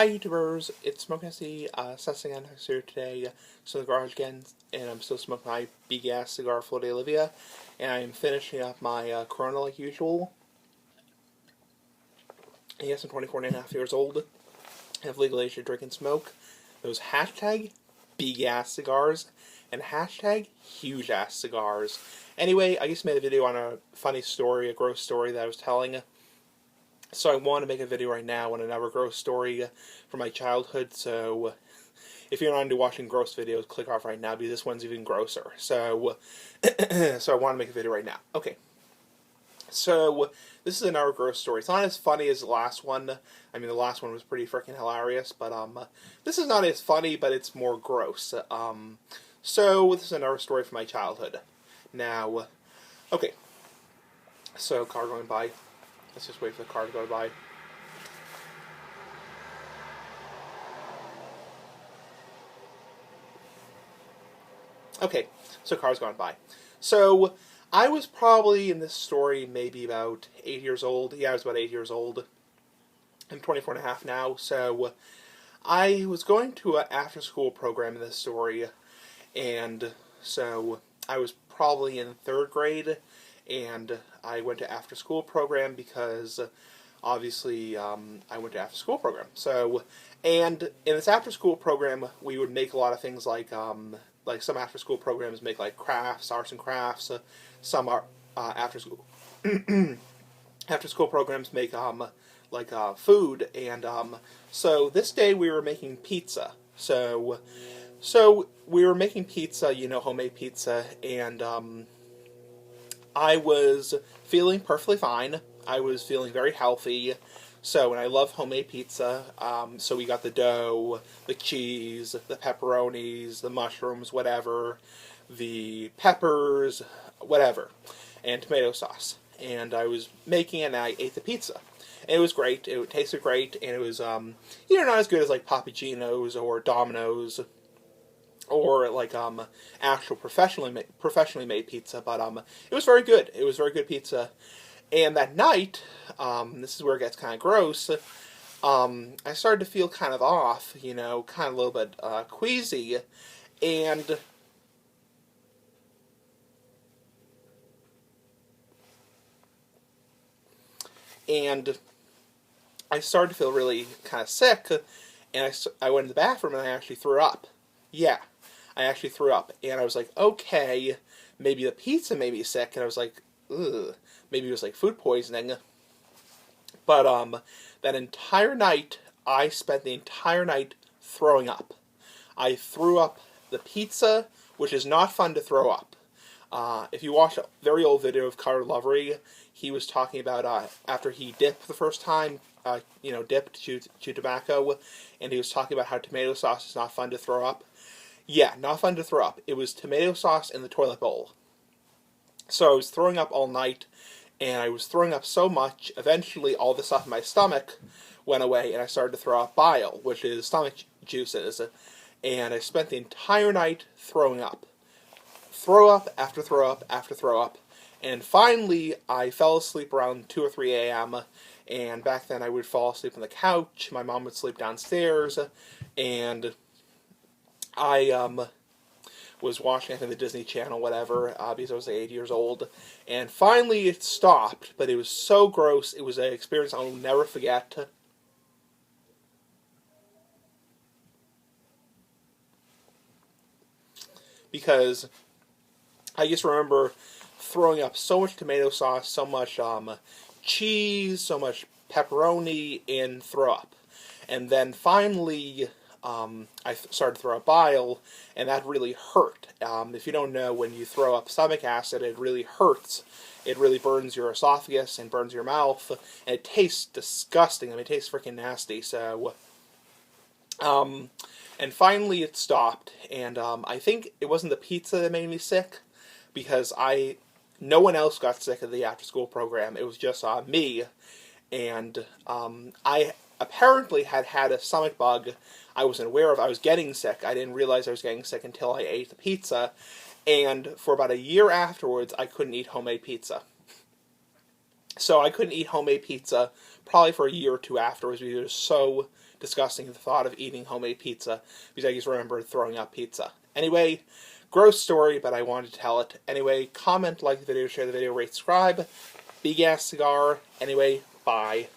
Hi YouTubers, it's Smoke Nasty, Sessing Annex here today, so in the garage again, and I'm still smoking my B-Gas cigar Flor de Olivia, and I'm finishing up my Corona like usual. Yes, I'm 24 and a half years old, I have legal age to drink and smoke. Those hashtag B-Gas cigars, and hashtag huge ass cigars. Anyway, I just made a video on a funny story, a gross story that I was telling. So I want to make a video right now on another gross story from my childhood, so if you're not into watching gross videos, click off right now, because this one's even grosser. So, so I want to make a video right now. Okay, so this is another gross story. It's not as funny as the last one. I mean, the last one was pretty freaking hilarious, but this is not as funny, but it's more gross. So this is another story from my childhood. Now, okay, so car going by. Let's just wait for the car to go by. Okay, so car's gone by. So, I was probably in this story maybe about 8 years old. Yeah, I was about 8 years old. I'm 24 and a half now, so I was going to an after-school program in this story, and so I was probably in 3rd grade, and I went to after-school program because obviously I went to after-school program. So, and in this after-school program, we would make a lot of things like some after-school programs make like crafts, arts and crafts. Some are after-school after-school programs make food, and so this day we were making pizza. So we were making pizza, you know, homemade pizza, and I was feeling perfectly fine. I was feeling very healthy. So, and I love homemade pizza. So we got the dough, the cheese, the pepperonis, the mushrooms, whatever, the peppers, whatever, and tomato sauce. And I was making it, and I ate the pizza. And it was great. It tasted great, and it was, not as good as like Papagino's or Domino's or like actual professionally made pizza, but it was very good. It was very good pizza. And that night, this is where it gets kind of gross. I started to feel kind of off, you know, kind of a little bit queasy, and I started to feel really kind of sick, and I went to the bathroom and I actually threw up. Yeah, I actually threw up, and I was like, okay, maybe the pizza made me sick, and I was like, ugh, maybe it was like food poisoning. But that entire night, I spent the entire night throwing up. I threw up the pizza, which is not fun to throw up. If you watch a very old video of Carter Lovery, he was talking about after he dipped the first time, dipped, chewed tobacco, and he was talking about how tomato sauce is not fun to throw up. Yeah, not fun to throw up. It was tomato sauce in the toilet bowl. So I was throwing up all night, and I was throwing up so much, eventually all the stuff in my stomach went away, and I started to throw up bile, which is stomach juices, and I spent the entire night throwing up. Throw up after throw up after throw up, and finally I fell asleep around 2 or 3 a.m., and back then I would fall asleep on the couch, my mom would sleep downstairs, and I was watching, I think, the Disney Channel, whatever, because I was like 8 years old, and finally it stopped, but it was so gross. It was an experience I'll never forget. Because I just remember throwing up so much tomato sauce, so much cheese, so much pepperoni, and throw up. And then finally, I started to throw up bile, and that really hurt. If you don't know, when you throw up stomach acid, it really hurts. It really burns your esophagus and burns your mouth, and it tastes disgusting. I mean, it tastes freaking nasty. So, and finally it stopped, and I think it wasn't the pizza that made me sick, because no one else got sick of the after-school program. It was just me, and I apparently had a stomach bug I wasn't aware of. I was getting sick. I didn't realize I was getting sick until I ate the pizza, and for about a year afterwards, I couldn't eat homemade pizza. So I couldn't eat homemade pizza probably for a year or two afterwards because it was so disgusting the thought of eating homemade pizza because I just remember throwing up pizza. Anyway, gross story, but I wanted to tell it. Anyway, comment, like the video, share the video, rate, subscribe. Big ass cigar. Anyway, bye.